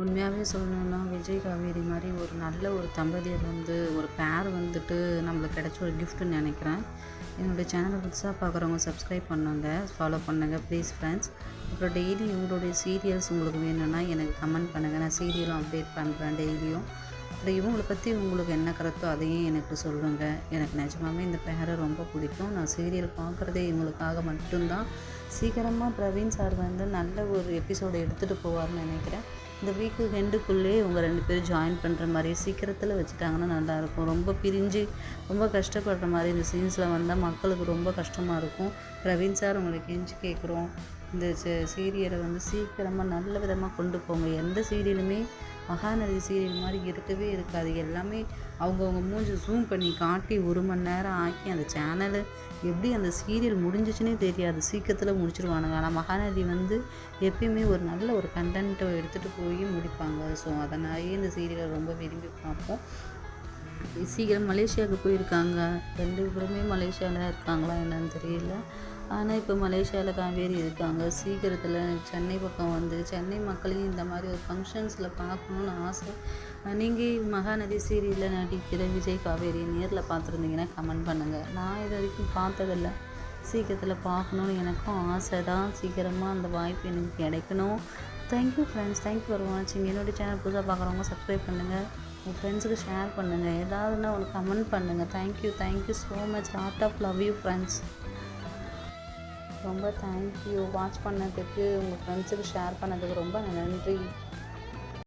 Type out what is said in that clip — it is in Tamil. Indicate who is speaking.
Speaker 1: உண்மையாகவே சொல்லணுன்னா விஜய் காவேரி மாதிரி ஒரு நல்ல ஒரு தம்பதியர் ஒரு பேர் நம்மளுக்கு கிடைச்ச ஒரு கிஃப்ட்டுன்னு நினைக்கிறேன். என்னுடைய சேனலை புதுசாக பார்க்குறவங்க சப்ஸ்கிரைப் பண்ணுங்க, ஃபாலோ பண்ணுங்கள் ப்ளீஸ் ஃப்ரெண்ட்ஸ். அப்புறம் டெய்லி இவங்களுடைய சீரியல்ஸ் உங்களுக்கு வேணும்னா எனக்கு கமெண்ட் பண்ணுங்கள். நான் சீரியலும் அப்டேட் பண்ணுறேன் டெய்லியும். அப்புறம் இவங்களை பற்றி உங்களுக்கு என்ன கருத்தோ அதையும் எனக்கு சொல்லுங்கள். எனக்கு நிஜமாவே இந்த பேரை ரொம்ப பிடிக்கும். நான் சீரியல் பார்க்குறதே இவங்களுக்காக மட்டும்தான். சீக்கிரமாக பிரவீன் சார் நல்ல ஒரு எபிசோடை எடுத்துகிட்டு போவார்னு நினைக்கிறேன். இந்த வீக்கு எண்டுக்குள்ளே இவங்க 2 பேரும் ஜாயின் பண்ணுற மாதிரி சீக்கிரத்தில் வச்சுட்டாங்கன்னா நல்லாயிருக்கும். ரொம்ப பிரிஞ்சு ரொம்ப கஷ்டப்படுற மாதிரி இந்த சீன்ஸில் வந்தால் மக்களுக்கு ரொம்ப கஷ்டமாக இருக்கும். பிரவீன் சார் உங்களுக்கு கெஞ்சி கேட்குறோம், இந்த சீரியலை சீக்கிரமாக நல்ல விதமாக கொண்டு போங்க. எந்த சீரியலுமே மகாநதி சீரியல் மாதிரி இருக்கவே இருக்காது. எல்லாமே அவங்கவுங்க மூஞ்சி ஜூம் பண்ணி காட்டி 1 மணி நேரம் ஆக்கி அந்த சேனலு எப்படி அந்த சீரியல் முடிஞ்சிச்சுன்னே தெரியாது. சீக்கிரத்தில் முடிச்சிருவானுங்க. ஆனால் மகாநதி எப்பயுமே ஒரு நல்ல ஒரு கண்டென்ட்டை எடுத்துகிட்டு போய் முடிப்பாங்க. ஸோ அதனாலேயே இந்த சீரியலை ரொம்ப விரும்பி பார்ப்போம். சீக்கிரம் மலேசியாவுக்கு போயிருக்காங்க. 2 பேருமே மலேசியாவில் இருக்காங்களா என்னன்னு தெரியல. ஆனால் இப்போ மலேசியாவில் காவேரி இருக்காங்க. சீக்கிரத்தில் சென்னை பக்கம் சென்னை மக்களையும் இந்த மாதிரி ஒரு ஃபங்க்ஷன்ஸில் பார்க்கணுன்னு ஆசை. நீங்கள் மகாநதி சீரியலில் நடிக்கிற விஜய் காவேரி நேரில் பார்த்துருந்தீங்கன்னா கமெண்ட் பண்ணுங்கள். நான் இது வரைக்கும் பார்த்ததில்ல. சீக்கிரத்தில் பார்க்கணுன்னு எனக்கும் ஆசை தான். சீக்கிரமாக அந்த வாய்ப்பு எனக்கு கிடைக்கணும். தேங்க்யூ ஃப்ரெண்ட்ஸ், தேங்க்யூ ஃபார் வாட்சிங். என்னுடைய சேனல் புதுசாக பார்க்குறவங்க சப்ஸ்கிரைப் பண்ணுங்கள், உங்கள் ஃப்ரெண்ட்ஸுக்கு ஷேர் பண்ணுங்கள், ஏதாவதுன்னா ஒரு கமெண்ட் பண்ணுங்கள். Thank you so much. Lot of love you friends. ரொம்ப தேங்க்யூ வாட்ச் பண்ணதுக்கு, உங்கள் ஃப்ரெண்ட்ஸுக்கு ஷேர் பண்ணதுக்கு ரொம்ப நன்றி.